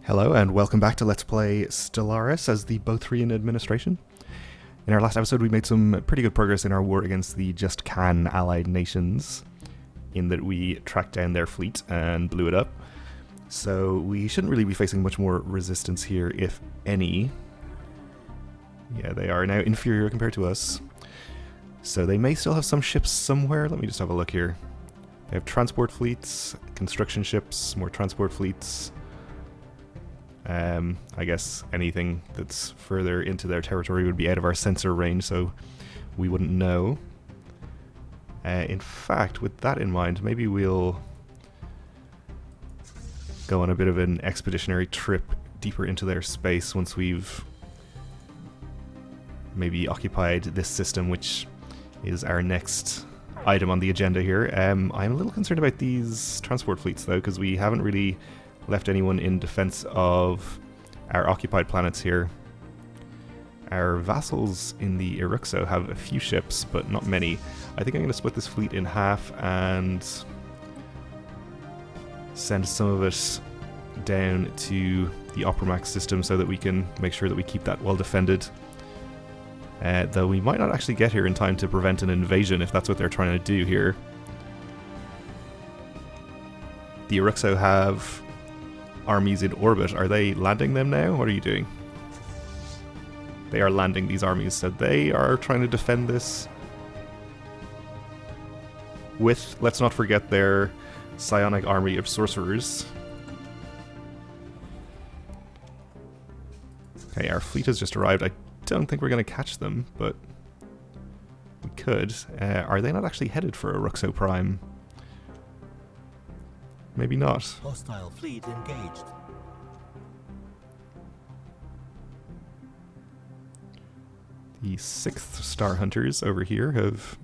Hello and welcome back to Let's Play Stellaris as the Bothrian administration. In our last episode we made some pretty good progress in our war against the Just Can allied nations, in that we tracked down their fleet and blew it up. So we shouldn't really be facing much more resistance here, if any. Yeah, they are now inferior compared to us. So they may still have some ships somewhere. Let me just have a look here. They have transport fleets, construction ships, more transport fleets. I guess anything that's further into their territory would be out of our sensor range, so we wouldn't know. In fact, with that in mind, maybe we'll go on a bit of an expeditionary trip deeper into their space once we've maybe occupied this system, which is our next item on the agenda here. I'm a little concerned about these transport fleets, though, because we haven't really left anyone in defense of our occupied planets here. Our vassals in the Iruxo have a few ships, but not many. I think I'm going to split this fleet in half and send some of it down to the Opramax system so that we can make sure that we keep that well defended. Though we might not actually get here in time to prevent an invasion if that's what they're trying to do here. The Iruxo have armies in orbit. Are they landing them now? What are you doing? They are landing these armies, so they are trying to defend this with, let's not forget, their psionic army of sorcerers. Okay, our fleet has just arrived. I don't think we're going to catch them, but we could. Are they not actually headed for Iruxo Prime? Maybe not. Hostile fleet engaged. The 6th Star Hunters over here have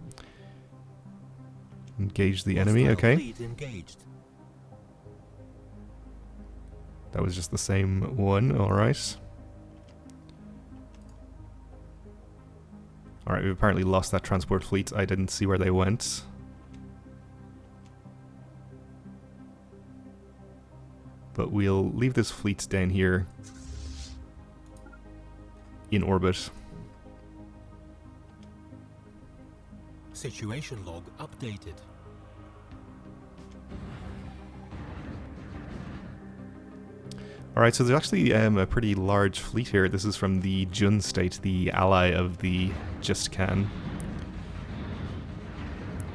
engaged the enemy. Hostile Okay. fleet engaged. That was just the same one. Alright. Alright, we've apparently lost that transport fleet. I didn't see where they went. But we'll leave this fleet down here in orbit. Situation log updated. Alright, so there's actually a pretty large fleet here. This is from the Jun state, the ally of the Just Can.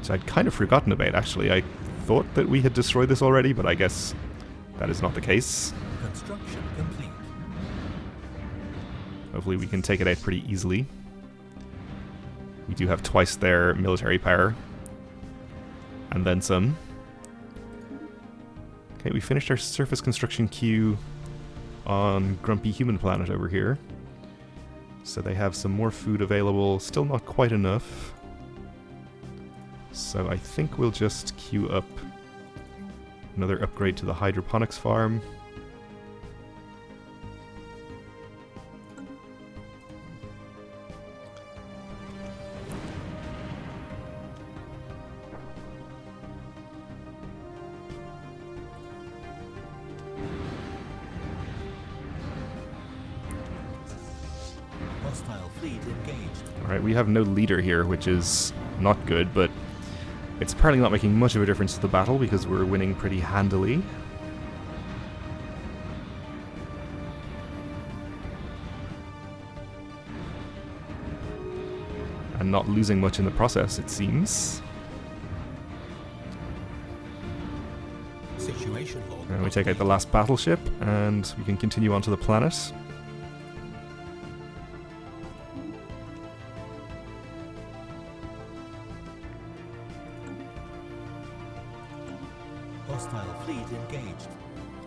So I'd kind of forgotten about, actually. I thought that we had destroyed this already, but I guess that is not the case. Construction complete. Hopefully we can take it out pretty easily. We do have twice their military power. And then some. Okay, we finished our surface construction queue on Grumpy Human Planet over here. So they have some more food available. Still not quite enough. So I think we'll just queue up another upgrade to the hydroponics farm. Hostile fleet engaged. Alright, we have no leader here, which is not good, but it's apparently not making much of a difference to the battle because we're winning pretty handily. And not losing much in the process, it seems. Situation log. And we take out the last battleship, and we can continue on to the planet. Hostile fleet engaged.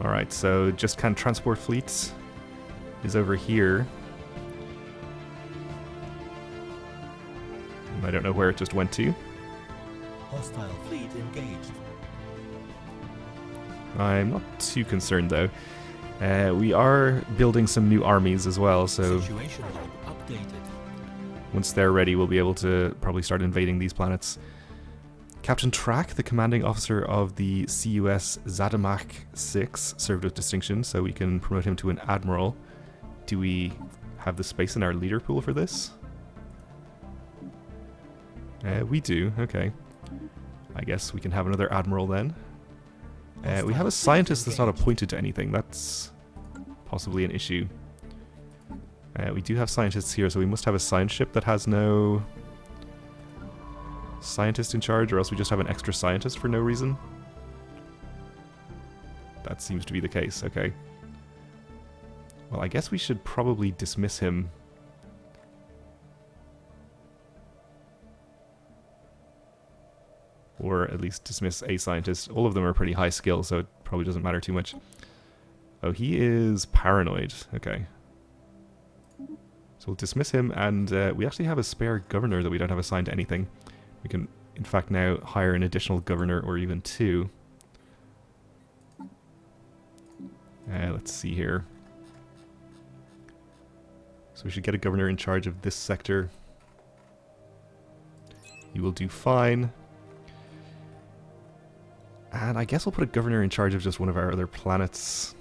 Alright, so Just Can transport fleets is over here. I don't know where it just went to. Hostile fleet engaged. I'm not too concerned though. We are building some new armies as well, so Situation log updated. once they're ready we'll be able to probably start invading these planets. Captain Track, the commanding officer of the CUS Zadamak 6, served with distinction, so we can promote him to an admiral. Do we have the space in our leader pool for this? We do, okay. I guess we can have another admiral then. We have a scientist that's not appointed to anything. That's possibly an issue. We do have scientists here, so we must have a science ship that has no scientist in charge, or else we just have an extra scientist for no reason. That seems to be the case, okay. Well, I guess we should probably dismiss him. Or at least dismiss a scientist. All of them are pretty high skill, so it probably doesn't matter too much. Oh, he is paranoid. Okay. So we'll dismiss him, and we actually have a spare governor that we don't have assigned to anything. We can, in fact, now hire an additional governor, or even two. Let's see here. So we should get a governor in charge of this sector. He will do fine. And I guess we'll put a governor in charge of just one of our other planets.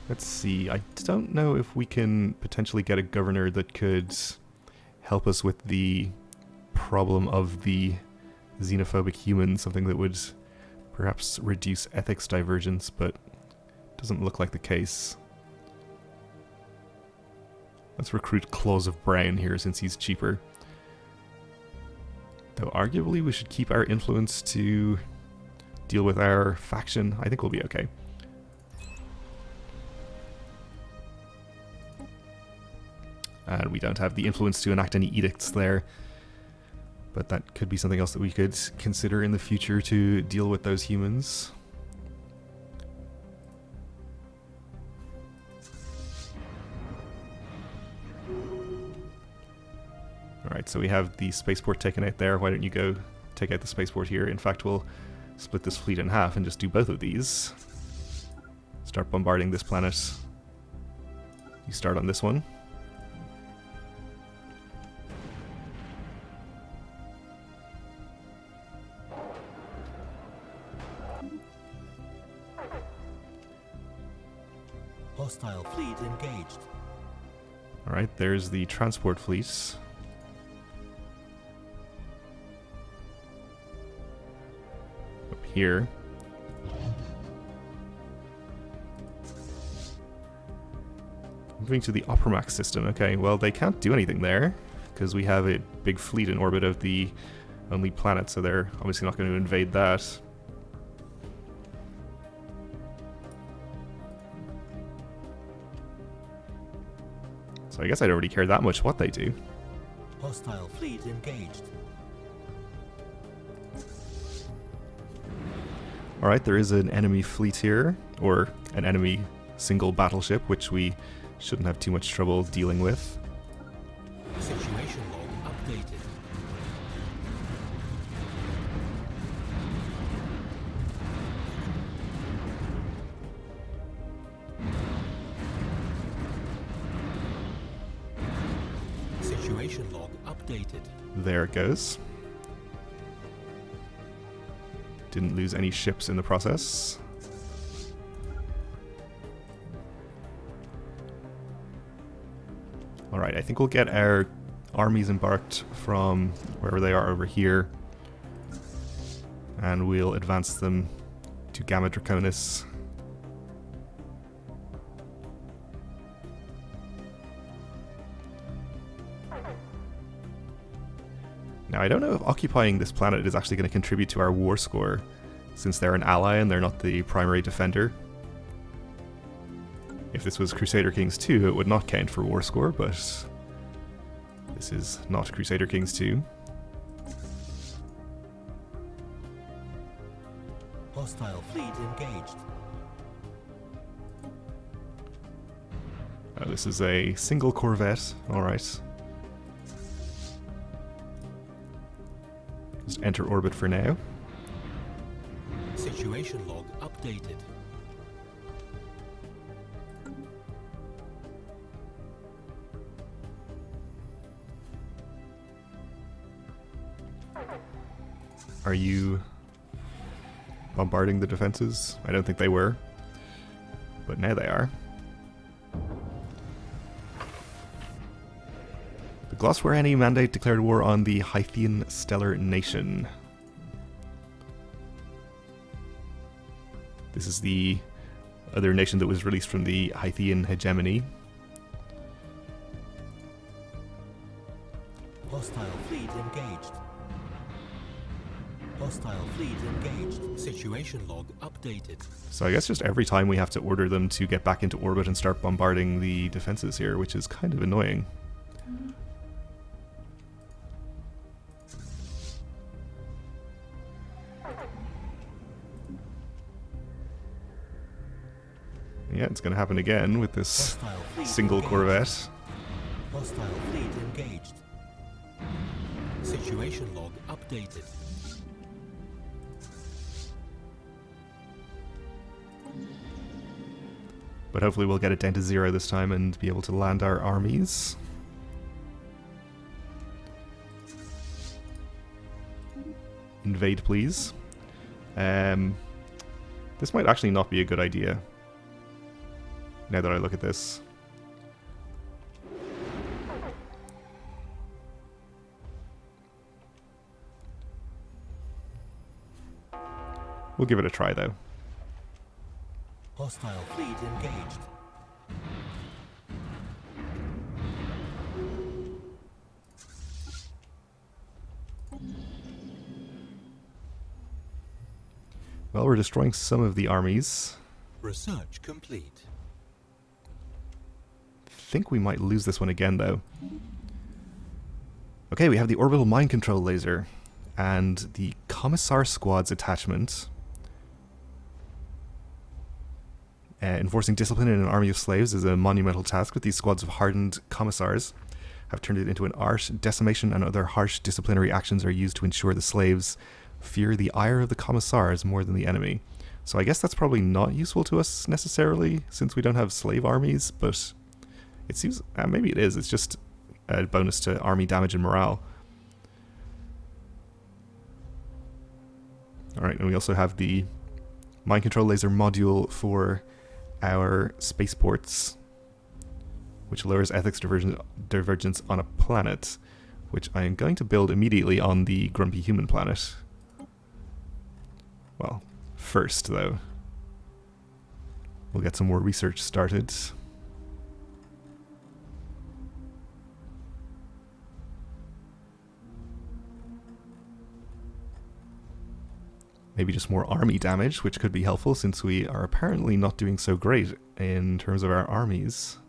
Let's see, I don't know if we can potentially get a governor that could help us with the problem of the xenophobic humans, something that would perhaps reduce ethics divergence, but it doesn't look like the case. Let's recruit Claws of Brown here since he's cheaper. Though arguably we should keep our influence to deal with our faction. I think we'll be okay. And we don't have the influence to enact any edicts there. But that could be something else that we could consider in the future to deal with those humans. Alright, so we have the spaceport taken out there. Why don't you go take out the spaceport here? In fact, we'll split this fleet in half and just do both of these. Start bombarding this planet. You start on this one. Hostile fleet engaged. Alright, there's the transport fleet. Up here. Moving to the Opramax system. Okay, well, they can't do anything there because we have a big fleet in orbit of the only planet, so they're obviously not going to invade that. So I guess I don't really care that much what they do. Hostile fleet engaged. Alright, there is an enemy fleet here, or an enemy single battleship, which we shouldn't have too much trouble dealing with. Situation log updated. Situation log updated. There it goes. Didn't lose any ships in the process. Alright, I think we'll get our armies embarked from wherever they are over here. And we'll advance them to Gamma Draconis. Now, I don't know if occupying this planet is actually going to contribute to our war score, since they're an ally and they're not the primary defender. If this was Crusader Kings 2, it would not count for war score, but this is not Crusader Kings 2. Hostile fleet engaged. This is a single corvette, alright. Just enter orbit for now. Situation log updated. Are you bombarding the defenses? I don't think they were, but now they are. The Glosswereni Mandate declared war on the Hythian Stellar Nation. This is the other nation that was released from the Hythian hegemony. Hostile fleet engaged. Hostile fleet engaged. Situation log updated. So I guess just every time we have to order them to get back into orbit and start bombarding the defenses here, which is kind of annoying. Yeah, it's going to happen again with this single corvette. Hostile fleet engaged. Situation log updated. But hopefully we'll get it down to 0 this time and be able to land our armies. Invade, please. This might actually not be a good idea, now that I look at this. We'll give it a try, though. Hostile fleet engaged. Well, we're destroying some of the armies. Research complete. I think we might lose this one again, though. Okay, we have the orbital mind control laser and the Commissar Squad's attachment. Enforcing discipline in an army of slaves is a monumental task, but these squads of hardened commissars have turned it into an art. Decimation and other harsh disciplinary actions are used to ensure the slaves fear the ire of the commissars more than the enemy. So I guess that's probably not useful to us necessarily, since we don't have slave armies, but it seems... maybe it is. It's just a bonus to army damage and morale. Alright, and we also have the mind control laser module for our spaceports, which lowers ethics divergence on a planet, which I am going to build immediately on the Grumpy Human planet. Well, first, though, we'll get some more research started. Maybe just more army damage, which could be helpful since we are apparently not doing so great in terms of our armies.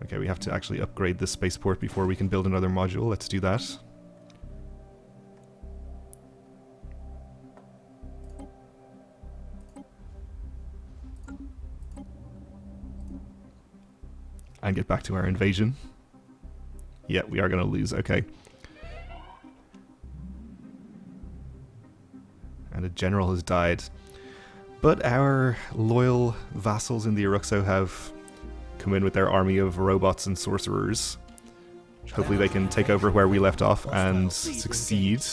Okay, we have to actually upgrade this spaceport before we can build another module. Let's do that. And get back to our invasion. Yeah, we are going to lose. Okay. And a general has died. But our loyal vassals in the Aruxo have come in with their army of robots and sorcerers. Hopefully they can take over where we left off and succeed.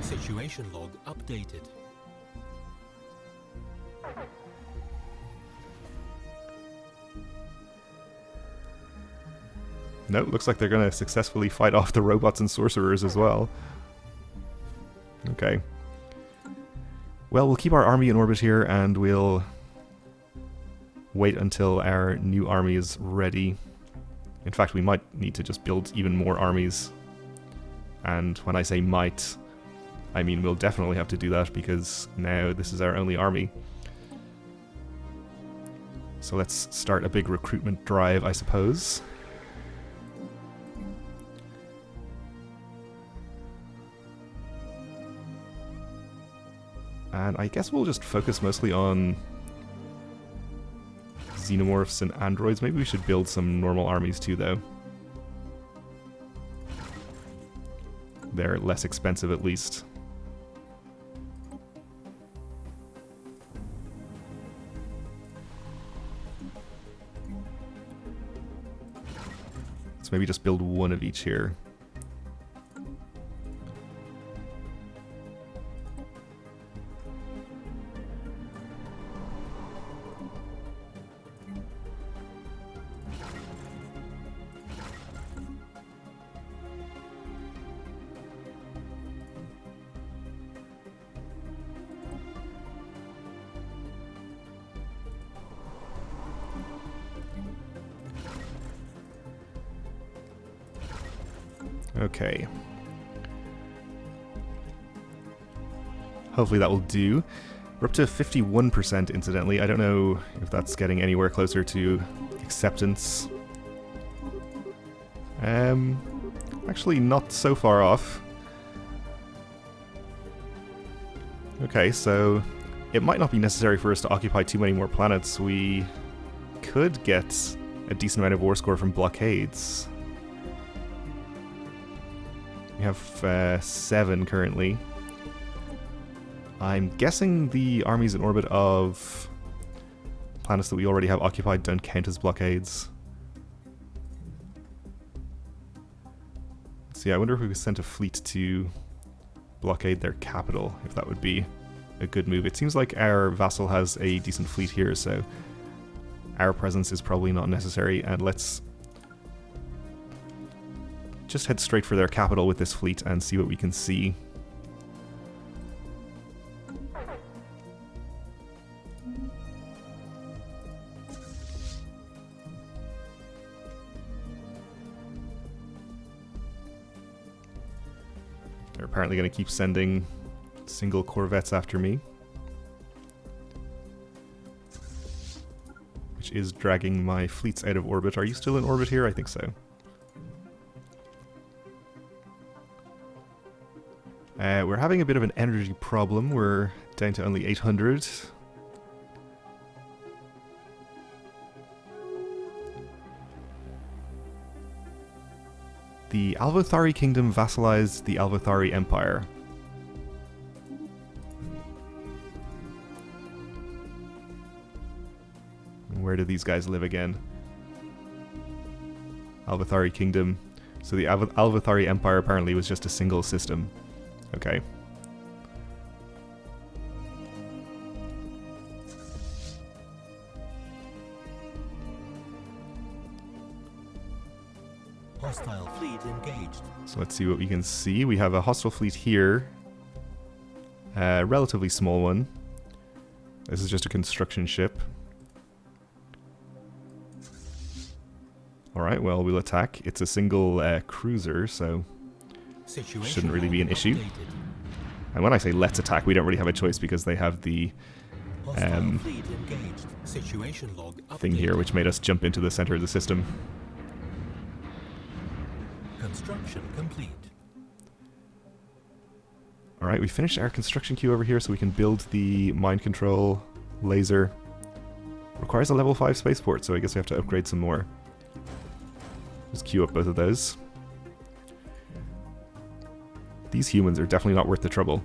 Situation log updated. No, looks like they're going to successfully fight off the robots and sorcerers as well. Okay. Well, we'll keep our army in orbit here, and we'll wait until our new army is ready. In fact, we might need to just build even more armies. And when I say might, I mean we'll definitely have to do that, because now this is our only army. So let's start a big recruitment drive, I suppose. And I guess we'll just focus mostly on xenomorphs and androids. Maybe we should build some normal armies too, though. They're less expensive, at least. Let's maybe just build one of each here. Okay. Hopefully that will do. We're up to 51%, incidentally. I don't know if that's getting anywhere closer to acceptance. Actually not so far off. Okay, so it might not be necessary for us to occupy too many more planets. We could get a decent amount of war score from blockades. We have 7 currently. I'm guessing the armies in orbit of planets that we already have occupied don't count as blockades. So yeah, I wonder if we could send a fleet to blockade their capital, if that would be a good move. It seems like our vassal has a decent fleet here, so our presence is probably not necessary, and let's just head straight for their capital with this fleet and see what we can see. They're apparently going to keep sending single corvettes after me, which is dragging my fleets out of orbit. Are you still in orbit here? I think so. We're having a bit of an energy problem. We're down to only 800. The Alvothari Kingdom vassalized the Alvothari Empire. Where do these guys live again? Alvothari Kingdom. So the Alvothari Empire apparently was just a single system. Okay. Hostile fleet engaged. So let's see what we can see. We have a hostile fleet here. A relatively small one. This is just a construction ship. Alright, well, we'll attack. It's a single cruiser, so shouldn't really be an issue. And when I say let's attack, we don't really have a choice because they have the thing here which made us jump into the center of the system. Construction complete. Alright, we finished our construction queue over here so we can build the mind control laser. Requires a level 5 spaceport, so I guess we have to upgrade some more. Just queue up both of those. These humans are definitely not worth the trouble.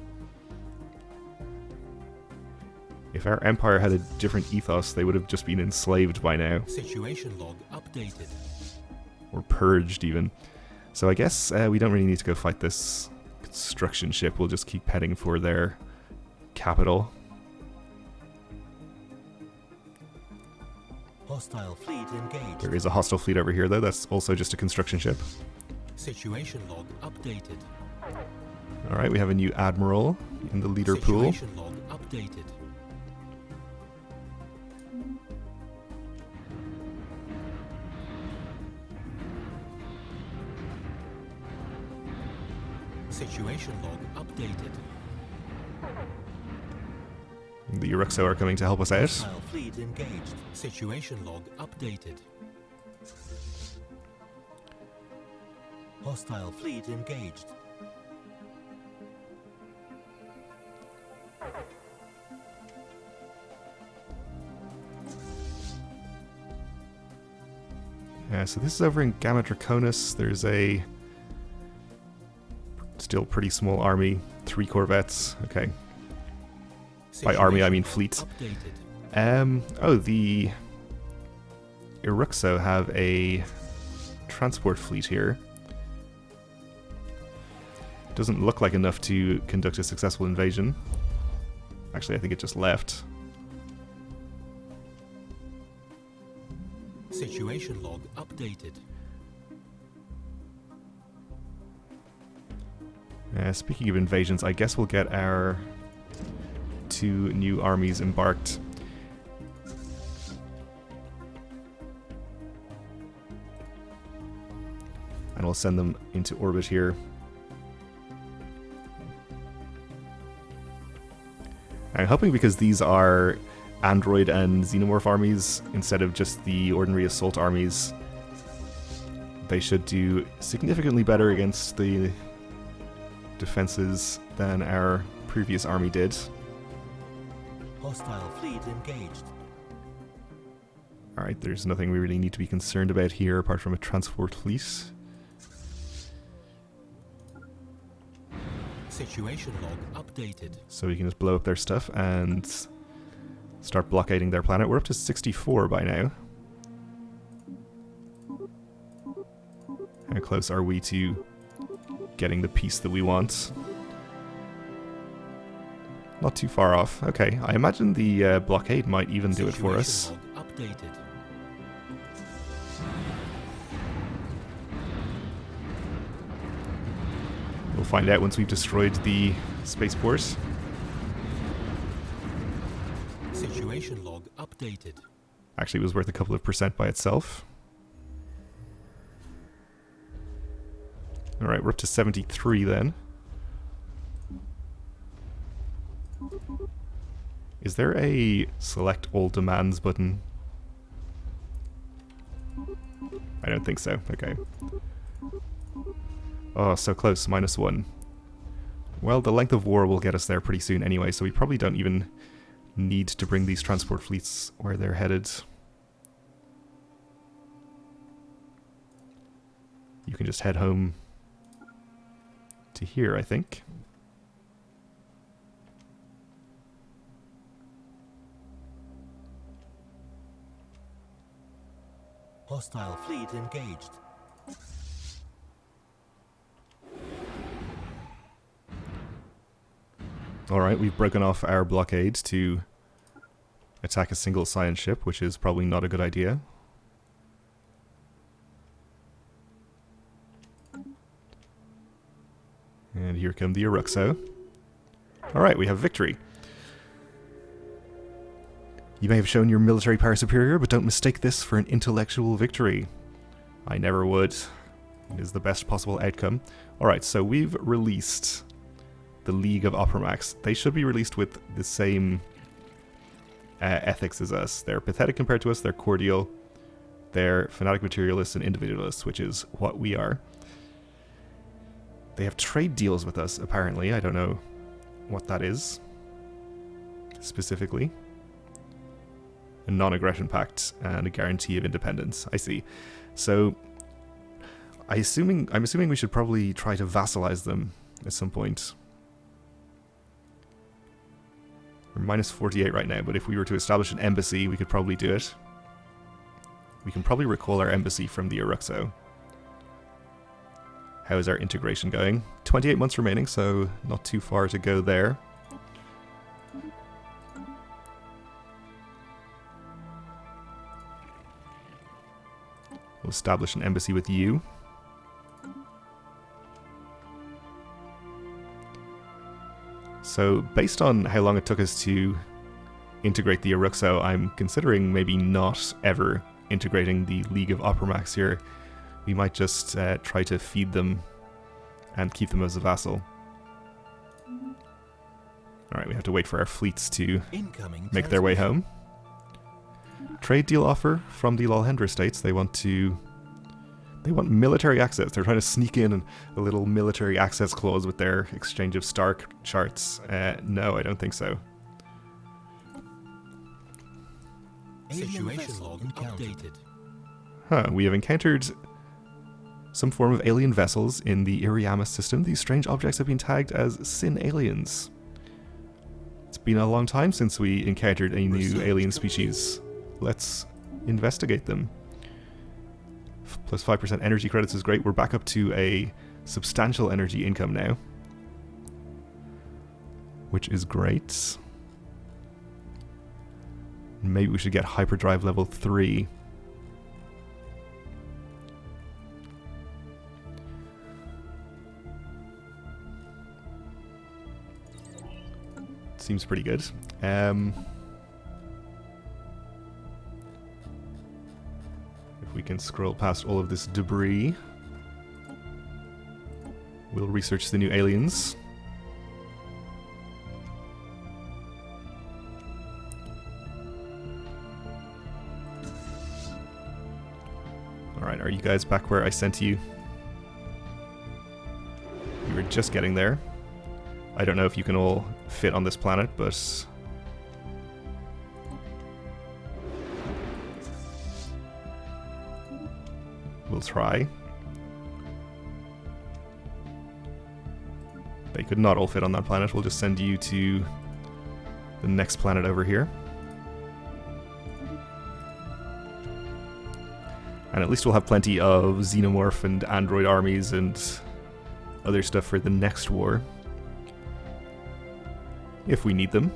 If our empire had a different ethos, they would have just been enslaved by now. Situation log updated. Or purged, even. So I guess we don't really need to go fight this construction ship. We'll just keep heading for their capital. Hostile fleet engaged. There is a hostile fleet over here, though. That's also just a construction ship. Situation log updated. Alright, we have a new admiral in the leader pool. Situation log updated. Situation log updated. The Uruxo are coming to help us out. Hostile fleet engaged. Situation log updated. Hostile fleet engaged. So this is over in Gamma Draconis. There's a still pretty small army. 3 corvettes. Okay. By army, I mean fleet. Oh, the Uruxo have a transport fleet here. Doesn't look like enough to conduct a successful invasion. Actually, I think it just left. Situation log updated. Speaking of invasions, I guess we'll get our 2 new armies embarked. And we'll send them into orbit here. I'm hoping because these are android and xenomorph armies instead of just the ordinary assault armies, they should do significantly better against the defenses than our previous army did. Hostile fleet engaged. Alright, there's nothing we really need to be concerned about here apart from a transport fleet. Situation log updated. So we can just blow up their stuff and start blockading their planet. We're up to 64 by now. How close are we to getting the peace that we want? Not too far off. Okay, I imagine the blockade might even do it for us. Situation log updated. We'll find out once we've destroyed the spaceport. Situation log updated. Actually, it was worth a couple of % by itself. Alright, we're up to 73 then. Is there a select all demands button? I don't think so. Okay. Oh, so close. -1. Well, the length of war will get us there pretty soon anyway, so we probably don't even need to bring these transport fleets where they're headed. You can just head home to here, I think. Hostile fleet engaged. Alright, we've broken off our blockade to attack a single science ship, which is probably not a good idea. And here come the Uruxo. Alright, we have victory. You may have shown your military power superior, but don't mistake this for an intellectual victory. I never would. It is the best possible outcome. Alright, so we've released the League of Opermax. They should be released with the same ethics as us. They're pathetic compared to us, they're cordial, they're fanatic materialists and individualists, which is what we are. They have trade deals with us, apparently. I don't know what that is specifically. A non-aggression pact and a guarantee of independence. I see. So I'm assuming we should probably try to vassalize them at some point. We're -48 right now, but if we were to establish an embassy, we could probably do it. We can probably recall our embassy from the Uruxo. How is our integration going? 28 months remaining, so not too far to go there. We'll establish an embassy with you. So, based on how long it took us to integrate the Uruxo, I'm considering maybe not ever integrating the League of Opermax here. We might just try to feed them and keep them as a vassal. Alright, we have to wait for our fleets to make their way home. Trade deal offer from the Lolhendra states. They want military access. They're trying to sneak in a little military access clause with their exchange of star charts. No, I don't think so. Situation log updated. Huh, we have encountered some form of alien vessels in the Iriyama system. These strange objects have been tagged as Sin aliens. It's been a long time since we encountered a new alien species. Let's investigate them. Plus 5% energy credits is great. We're back up to a substantial energy income now, which is great. Maybe we should get hyperdrive level 3. Seems pretty good. If we can scroll past all of this debris, we'll research the new aliens. Alright, are you guys back where I sent you? You were just getting there. I don't know if you can all fit on this planet, but we'll try. They could not all fit on that planet. We'll just send you to the next planet over here. And at least we'll have plenty of xenomorph and android armies and other stuff for the next war, if we need them.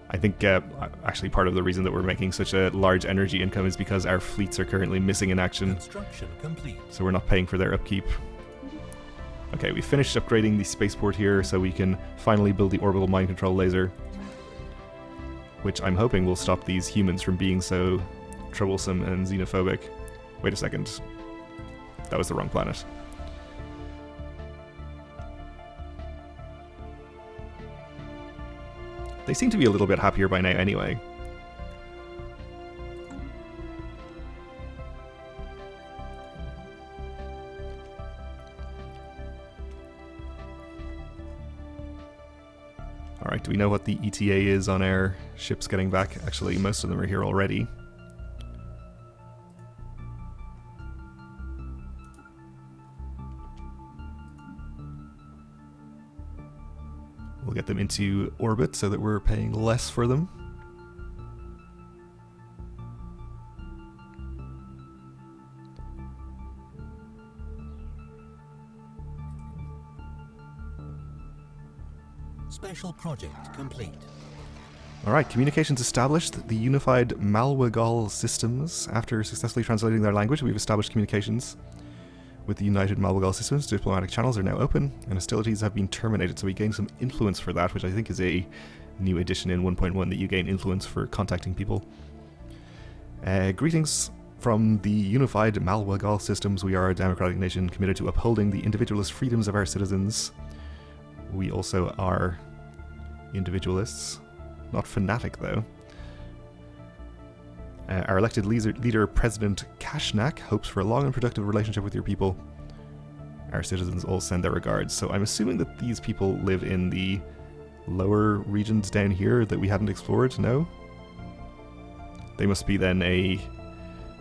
I think actually part of the reason that we're making such a large energy income is because our fleets are currently missing in action. Construction complete. So we're not paying for their upkeep. Okay, we finished upgrading the spaceport here so we can finally build the orbital mind control laser, which I'm hoping will stop these humans from being so troublesome and xenophobic. Wait a second. That was the wrong planet. They seem to be a little bit happier by now anyway. Alright, do we know what the ETA is on our ships getting back? Actually, most of them are here already. We'll get them into orbit so that we're paying less for them. Special project complete. Alright, communications established. The unified Malwagal systems, after successfully translating their language, we've established communications with the United Malwagal systems. Diplomatic channels are now open, and hostilities have been terminated, so we gain some influence for that, which I think is a new addition in 1.1, that you gain influence for contacting people. Greetings from the unified Malwagal systems. We are a democratic nation committed to upholding the individualist freedoms of our citizens. We also are individualists. Not fanatic, though. Our elected leader, President Kashnak, hopes for a long and productive relationship with your people. Our citizens all send their regards. So I'm assuming that these people live in the lower regions down here that we hadn't explored, no? They must be then a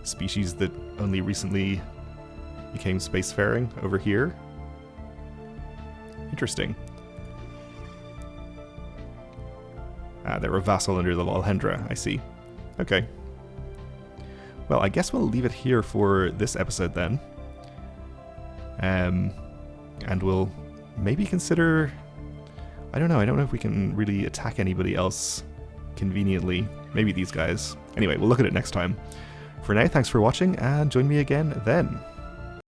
species that only recently became spacefaring over here. Interesting. They're a vassal under the Lalhendra, I see. Okay. Well, I guess we'll leave it here for this episode then. And we'll maybe consider... I don't know if we can really attack anybody else conveniently. Maybe these guys. Anyway, we'll look at it next time. For now, thanks for watching, and join me again then.